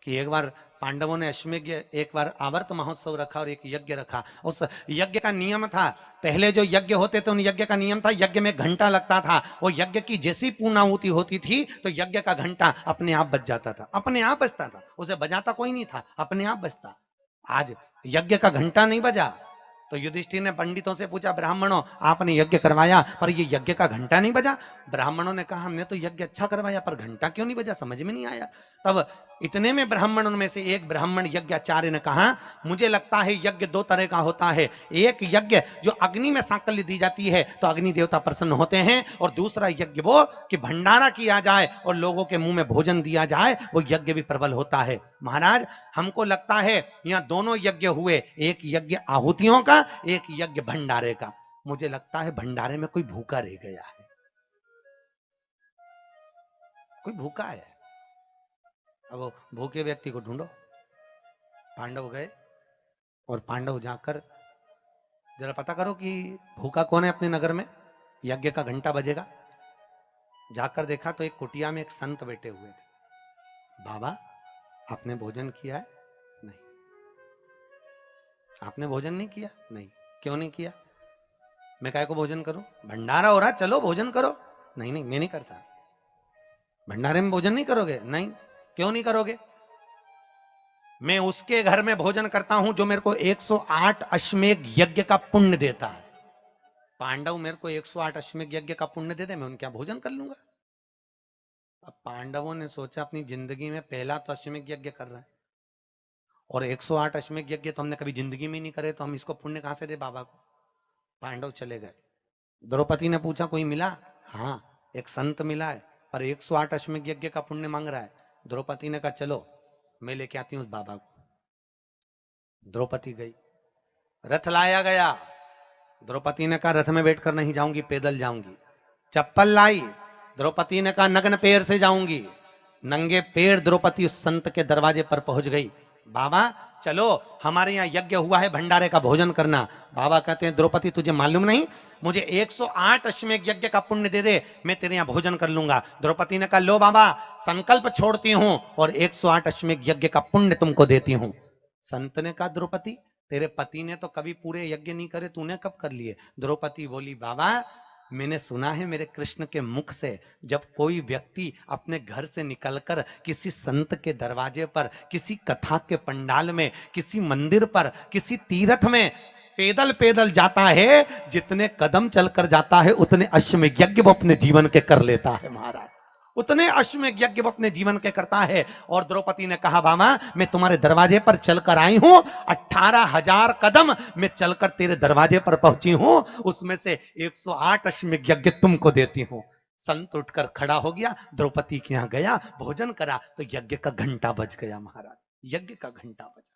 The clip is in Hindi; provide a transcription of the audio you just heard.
कि एक बार पांडवों ने अश्वमेध, एक बार आवर्त महोत्सव रखा और एक यज्ञ रखा। उस यज्ञ का नियम था, पहले जो यज्ञ होते थे उन यज्ञ का नियम था, यज्ञ में घंटा लगता था। वो यज्ञ की जैसी पूर्णाहुति होती थी तो यज्ञ का घंटा अपने आप बज जाता था, अपने आप बजता था, उसे बजाता कोई नहीं था, अपने आप बजता। आज यज्ञ का घंटा नहीं बजा तो युधिष्ठिर ने पंडितों से पूछा, ब्राह्मणों आपने यज्ञ करवाया पर ये यज्ञ का घंटा नहीं बजा। ब्राह्मणों ने कहा हमने तो यज्ञ अच्छा करवाया पर घंटा क्यों नहीं बजा, समझ में नहीं आया। तब इतने में ब्राह्मणों में से एक ब्राह्मण यज्ञाचार्य ने कहा, मुझे लगता है यज्ञ दो तरह का होता है, एक यज्ञ जो अग्नि में सांकल्य दी जाती है तो अग्नि देवता प्रसन्न होते हैं, और दूसरा यज्ञ वो कि भंडारा किया जाए और लोगों के मुंह में भोजन दिया जाए, वो यज्ञ भी प्रबल होता है। महाराज हमको लगता है यहां दोनों यज्ञ हुए, एक यज्ञ आहुतियों का, एक यज्ञ भंडारे का। मुझे लगता है भंडारे में कोई भूखा रह गया है, कोई भूखा है। अब वो भूखे व्यक्ति को ढूंढो। पांडव गए और पांडव जाकर जरा पता करो कि भूखा कौन है अपने नगर में, यज्ञ का घंटा बजेगा। जाकर देखा तो एक कुटिया में एक संत बैठे हुए थे। बाबा आपने भोजन किया है? नहीं। आपने भोजन नहीं किया? नहीं। क्यों नहीं किया? मैं काय को भोजन करूं, भंडारा हो रहा, चलो भोजन करो। नहीं नहीं मैं नहीं करता। भंडारे में भोजन नहीं करोगे? नहीं। क्यों नहीं करोगे? मैं उसके घर में भोजन करता हूं जो मेरे को 108 अश्वमेध यज्ञ का पुण्य देता है। पांडव मेरे को 108 अश्वमेध यज्ञ का पुण्य दे दे, मैं उनके यहां भोजन कर लूंगा। अब पांडवों ने सोचा अपनी जिंदगी में पहला तो अश्वमेध यज्ञ कर रहा है और 108 अश्वमेध यज्ञ तो हमने कभी जिंदगी में नहीं करे, तो हम इसको पुण्य कहां से दे बाबा को। पांडव चले गए। द्रौपदी ने पूछा कोई मिला? हाँ एक संत मिला है पर 108 अश्वमेध यज्ञ का पुण्य मांग रहा है। द्रौपदी ने कहा चलो मैं लेके आती हूं उस बाबा को। द्रौपदी गई, रथ लाया गया। द्रौपदी ने कहा रथ में बैठकर नहीं जाऊंगी, पैदल जाऊंगी। चप्पल लाई, द्रौपदी ने कहा नग्न पैर से जाऊंगी। नंगे पैर द्रौपदी उस संत के दरवाजे पर पहुंच गई। बाबा चलो हमारे यहाँ यज्ञ हुआ है, भंडारे का भोजन करना। बाबा कहते हैं द्रौपदी तुझे मालूम नहीं, मुझे 108 अश्वमेध यज्ञ का पुण्य दे दे, मैं तेरे यहाँ भोजन कर लूंगा। द्रौपदी ने कहा लो बाबा संकल्प छोड़ती हूं और 108 अश्वमेध यज्ञ का पुण्य तुमको देती हूं। संत ने कहा द्रौपदी तेरे पति ने तो कभी पूरे यज्ञ नहीं करे, तूने कब कर लिए? द्रौपदी बोली बाबा मैंने सुना है मेरे कृष्ण के मुख से, जब कोई व्यक्ति अपने घर से निकलकर किसी संत के दरवाजे पर, किसी कथा के पंडाल में, किसी मंदिर पर, किसी तीर्थ में पैदल पैदल जाता है, जितने कदम चलकर जाता है उतने अश्वमेध यज्ञ वो अपने जीवन के कर लेता है महाराज, उतने अश्वमेध यज्ञ वो अपने जीवन के करता है। और द्रौपदी ने कहा बाबा मैं तुम्हारे दरवाजे पर चलकर आई हूं, 18,000 कदम मैं चलकर तेरे दरवाजे पर पहुंची हूं, उसमें से 108 अश्वमेध यज्ञ तुमको देती हूं। संत उठकर खड़ा हो गया, द्रौपदी के यहां गया, भोजन करा तो यज्ञ का घंटा बज गया महाराज, यज्ञ का घंटा बजा।